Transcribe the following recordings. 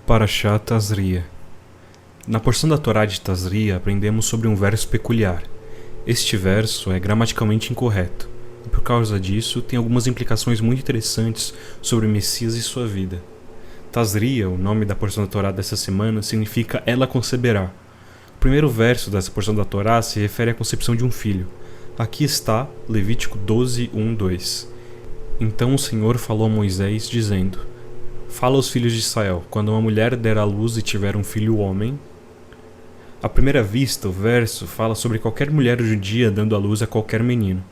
Parashá Tazria. Na porção da Torá de Tazria aprendemos sobre um verso peculiar. Este verso é gramaticalmente incorreto, e por causa disso tem algumas implicações muito interessantes sobre o Messias e sua vida. Tazria, o nome da porção da Torá dessa semana, significa ela conceberá. O primeiro verso dessa porção da Torá se refere à concepção de um filho. Aqui está Levítico 12, 1, 2. Então o Senhor falou a Moisés, dizendo: Fala aos filhos de Israel, quando uma mulher der à luz e tiver um filho homem. À primeira vista, o verso fala sobre qualquer mulher judia dando à luz a qualquer menino.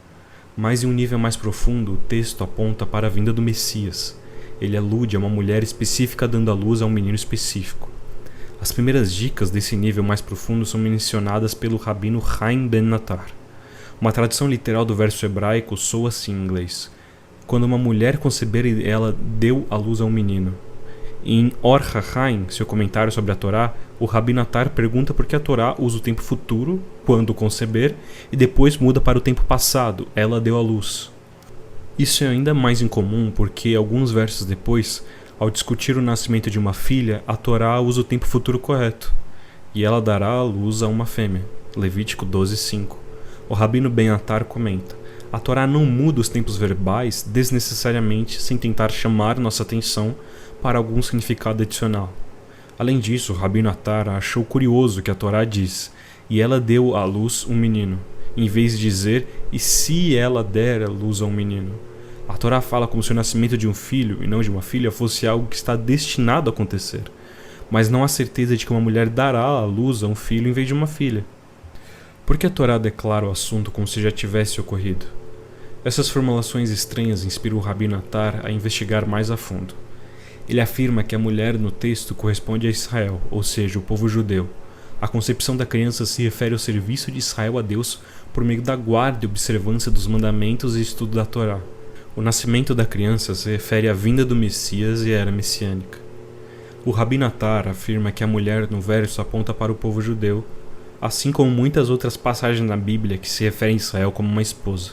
Mas em um nível mais profundo, o texto aponta para a vinda do Messias. Ele alude a uma mulher específica dando à luz a um menino específico. As primeiras dicas desse nível mais profundo são mencionadas pelo rabino Chaim Ben Natar. Uma tradução literal do verso hebraico soa assim em inglês: quando uma mulher conceber, ela deu à luz a um menino. Em Or HaChaim, seu comentário sobre a Torá, o Rabi Natar pergunta por que a Torá usa o tempo futuro, quando conceber, e depois muda para o tempo passado, ela deu à luz. Isso é ainda mais incomum porque, alguns versos depois, ao discutir o nascimento de uma filha, a Torá usa o tempo futuro correto, e ela dará à luz a uma fêmea. Levítico 12, 5. O Rabino Ben Atar comenta: a Torá não muda os tempos verbais desnecessariamente sem tentar chamar nossa atenção para algum significado adicional. Além disso, o Rabino Atar achou curioso que a Torá diz: e ela deu à luz um menino, em vez de dizer: e se ela der à luz a um menino. A Torá fala como se o nascimento de um filho e não de uma filha fosse algo que está destinado a acontecer, mas não há certeza de que uma mulher dará à luz a um filho em vez de uma filha. Por que a Torá declara o assunto como se já tivesse ocorrido? Essas formulações estranhas inspiram o Rabino Atar a investigar mais a fundo. Ele afirma que a mulher no texto corresponde a Israel, ou seja, o povo judeu. A concepção da criança se refere ao serviço de Israel a Deus por meio da guarda e observância dos mandamentos e estudo da Torá. O nascimento da criança se refere à vinda do Messias e à era messiânica. O Rabino Atar afirma que a mulher no verso aponta para o povo judeu, assim como muitas outras passagens na Bíblia que se referem a Israel como uma esposa.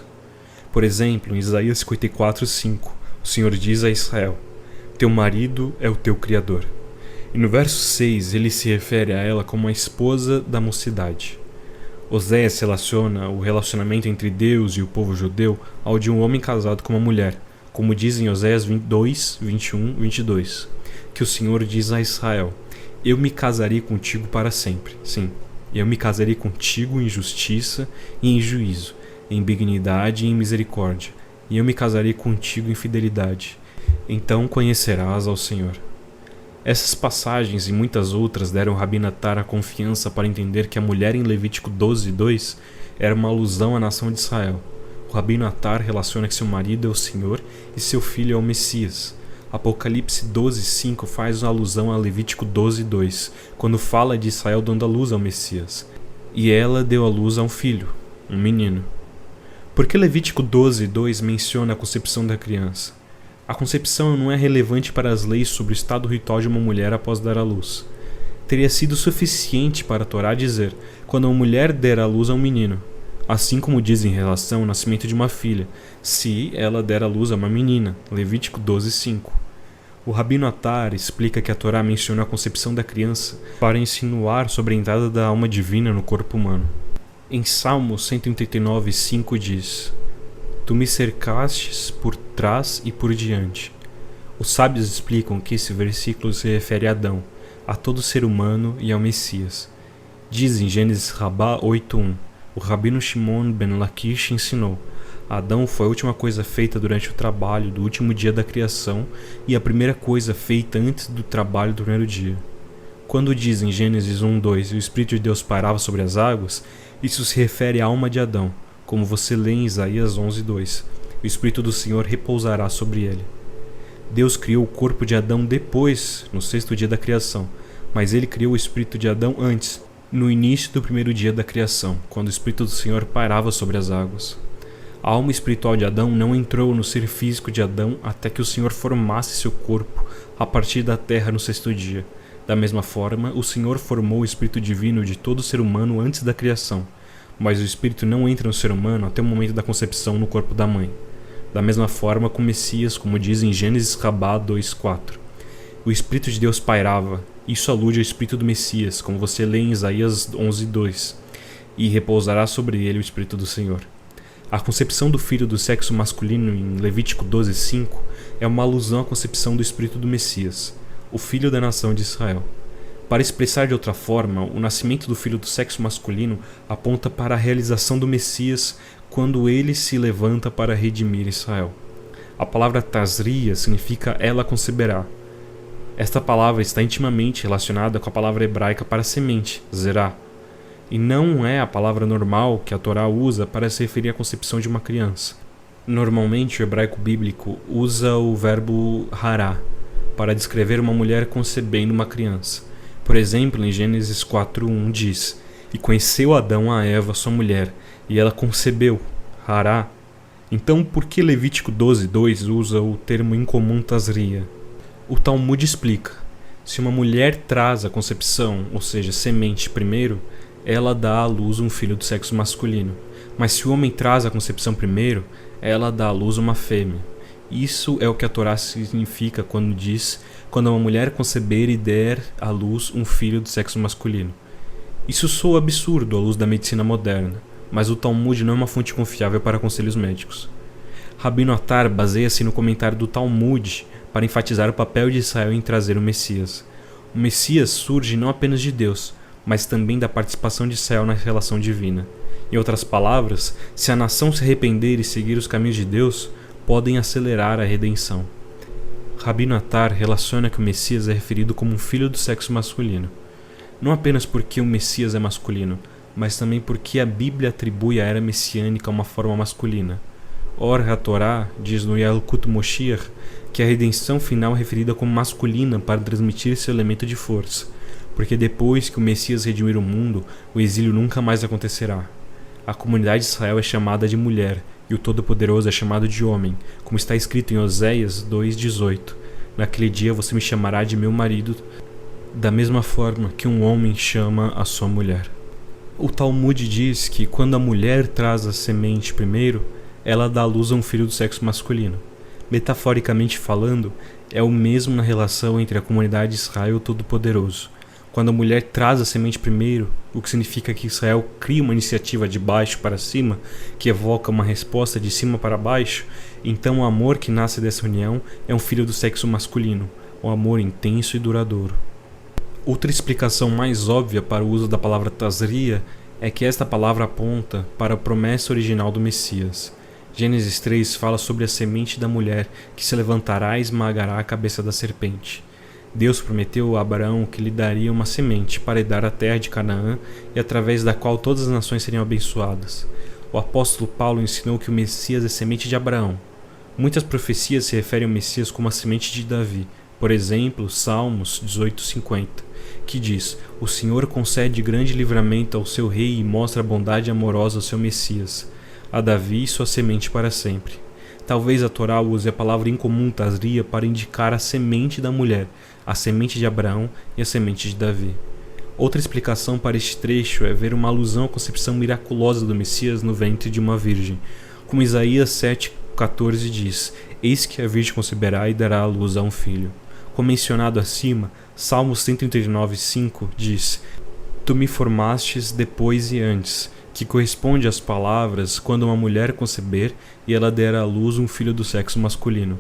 Por exemplo, em Isaías 54, 5, o Senhor diz a Israel: teu marido é o teu Criador. E no verso 6, ele se refere a ela como a esposa da mocidade. Oséias relaciona o relacionamento entre Deus e o povo judeu ao de um homem casado com uma mulher, como diz em Oséias 22, 21, 22, que o Senhor diz a Israel: eu me casarei contigo para sempre. Sim, eu me casarei contigo em justiça e em juízo, em benignidade e em misericórdia, e eu me casarei contigo em fidelidade. Então conhecerás ao Senhor. Essas passagens e muitas outras deram ao Rabino Atar a confiança para entender que a mulher em Levítico 12, 2 era uma alusão à nação de Israel. O Rabino Atar relaciona que seu marido é o Senhor e seu filho é o Messias. Apocalipse 12, 5 faz uma alusão a Levítico 12, 2, quando fala de Israel dando à luz ao Messias. E ela deu à luz a um filho, um menino. Por que Levítico 12, 2 menciona a concepção da criança? A concepção não é relevante para as leis sobre o estado ritual de uma mulher após dar à luz. Teria sido suficiente para a Torá dizer: quando uma mulher der à luz a um menino, assim como diz em relação ao nascimento de uma filha, se ela der à luz a uma menina, Levítico 12, 5. O Rabino Atar explica que a Torá menciona a concepção da criança para insinuar sobre a entrada da alma divina no corpo humano. Em Salmo 139, 5 diz: tu me cercastes por trás e por diante. Os sábios explicam que esse versículo se refere a Adão, a todo ser humano e ao Messias. Diz em Gênesis Rabá 8.1, o Rabino Shimon ben Lakish ensinou: Adão foi a última coisa feita durante o trabalho do último dia da criação e a primeira coisa feita antes do trabalho do primeiro dia. Quando diz em Gênesis 1.2 o Espírito de Deus pairava sobre as águas, isso se refere à alma de Adão, como você lê em Isaías 11.2, o Espírito do Senhor repousará sobre ele. Deus criou o corpo de Adão depois, no sexto dia da criação, mas ele criou o Espírito de Adão antes, no início do primeiro dia da criação, quando o Espírito do Senhor pairava sobre as águas. A alma espiritual de Adão não entrou no ser físico de Adão até que o Senhor formasse seu corpo a partir da terra no sexto dia. Da mesma forma, o Senhor formou o Espírito divino de todo ser humano antes da criação, mas o Espírito não entra no ser humano até o momento da concepção no corpo da mãe. Da mesma forma com o Messias, como diz em Gênesis Rabá 2.4. O Espírito de Deus pairava, Isso alude ao espírito do Messias, como você lê em Isaías 11:2, e repousará sobre ele o espírito do Senhor. A concepção do filho do sexo masculino em Levítico 12:5 é uma alusão à concepção do espírito do Messias, o filho da nação de Israel. Para expressar de outra forma, o nascimento do filho do sexo masculino aponta para a realização do Messias quando ele se levanta para redimir Israel. A palavra Tazria significa ela conceberá. Esta palavra está intimamente relacionada com a palavra hebraica para semente, zerá, e não é a palavra normal que a Torá usa para se referir à concepção de uma criança. Normalmente o hebraico bíblico usa o verbo hará para descrever uma mulher concebendo uma criança. Por exemplo, em Gênesis 4:1 diz: "E conheceu Adão a Eva, sua mulher, e ela concebeu, hará." Então, por que Levítico 12:2 usa o termo incomum Tazria? O Talmud explica: se uma mulher traz a concepção, ou seja, semente primeiro, ela dá à luz um filho do sexo masculino. Mas se o homem traz a concepção primeiro, ela dá à luz uma fêmea. Isso é o que a Torá significa quando diz: quando uma mulher conceber e der à luz um filho do sexo masculino. Isso soa absurdo à luz da medicina moderna, mas o Talmud não é uma fonte confiável para conselhos médicos. Rabino Attar baseia-se no comentário do Talmud para enfatizar o papel de Israel em trazer o Messias. O Messias surge não apenas de Deus, mas também da participação de Israel na relação divina. Em outras palavras, se a nação se arrepender e seguir os caminhos de Deus, podem acelerar a redenção. Rabino Attar relaciona que o Messias é referido como um filho do sexo masculino, não apenas porque o Messias é masculino, mas também porque a Bíblia atribui a era messiânica a uma forma masculina. Ora, a Torá diz no Yalkut Moshiach que a redenção final é referida como masculina para transmitir seu elemento de força, porque depois que o Messias redimir o mundo, o exílio nunca mais acontecerá. A comunidade de Israel é chamada de mulher, e o Todo-Poderoso é chamado de homem, como está escrito em Oséias 2:18. Naquele dia você me chamará de meu marido, da mesma forma que um homem chama a sua mulher. O Talmud diz que quando a mulher traz a semente primeiro, ela dá à luz a um filho do sexo masculino. Metaforicamente falando, é o mesmo na relação entre a comunidade de Israel e o Todo-Poderoso. Quando a mulher traz a semente primeiro, o que significa que Israel cria uma iniciativa de baixo para cima, que evoca uma resposta de cima para baixo, então o amor que nasce dessa união é um filho do sexo masculino, um amor intenso e duradouro. Outra explicação mais óbvia para o uso da palavra Tazria é que esta palavra aponta para a promessa original do Messias. Gênesis 3 fala sobre a semente da mulher que se levantará e esmagará a cabeça da serpente. Deus prometeu a Abraão que lhe daria uma semente para herdar a terra de Canaã e através da qual todas as nações seriam abençoadas. O apóstolo Paulo ensinou que o Messias é semente de Abraão. Muitas profecias se referem ao Messias como a semente de Davi. Por exemplo, Salmos 18:50, que diz: "O Senhor concede grande livramento ao seu rei e mostra bondade amorosa ao seu Messias, a Davi e sua semente para sempre." Talvez a Torá use a palavra incomum Tazria para indicar a semente da mulher, a semente de Abraão e a semente de Davi. Outra explicação para este trecho é ver uma alusão à concepção miraculosa do Messias no ventre de uma virgem. Como Isaías 7:14 diz: "Eis que a virgem conceberá e dará à luz a um filho." Como mencionado acima, Salmos 139:5 diz: "Tu me formastes depois e antes", que corresponde às palavras "quando uma mulher conceber e ela der à luz um filho do sexo masculino."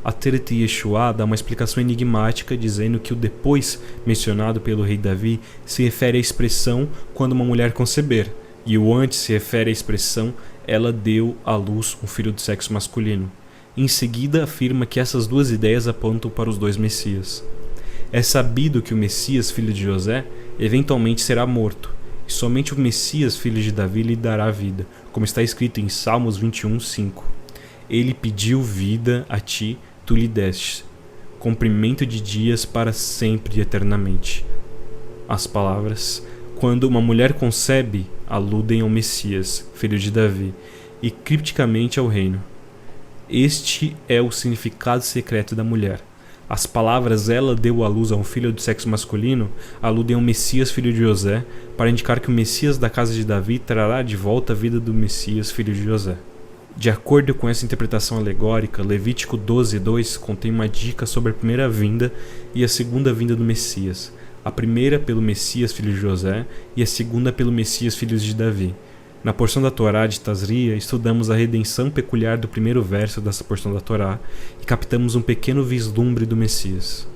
A Teret Yeshua dá uma explicação enigmática dizendo que o depois mencionado pelo rei Davi se refere à expressão "quando uma mulher conceber", e o antes se refere à expressão "ela deu à luz um filho do sexo masculino." Em seguida afirma que essas duas ideias apontam para os dois Messias. É sabido que o Messias, filho de José, eventualmente será morto, e somente o Messias, filho de Davi, lhe dará vida, como está escrito em Salmos 21:5. "Ele pediu vida a ti, tu lhe deste, comprimento de dias para sempre e eternamente." As palavras "quando uma mulher concebe" aludem ao Messias, filho de Davi, e cripticamente ao reino. Este é o significado secreto da mulher. As palavras "ela deu à luz a um filho do sexo masculino" aludem ao Messias, filho de José, para indicar que o Messias da casa de Davi trará de volta a vida do Messias, filho de José. De acordo com essa interpretação alegórica, Levítico 12:2 contém uma dica sobre a primeira vinda e a segunda vinda do Messias. a primeira pelo Messias filho de José e a segunda pelo Messias filho de Davi. Na porção da Torá de Tazria, estudamos a redenção peculiar do primeiro verso dessa porção da Torá e captamos um pequeno vislumbre do Messias.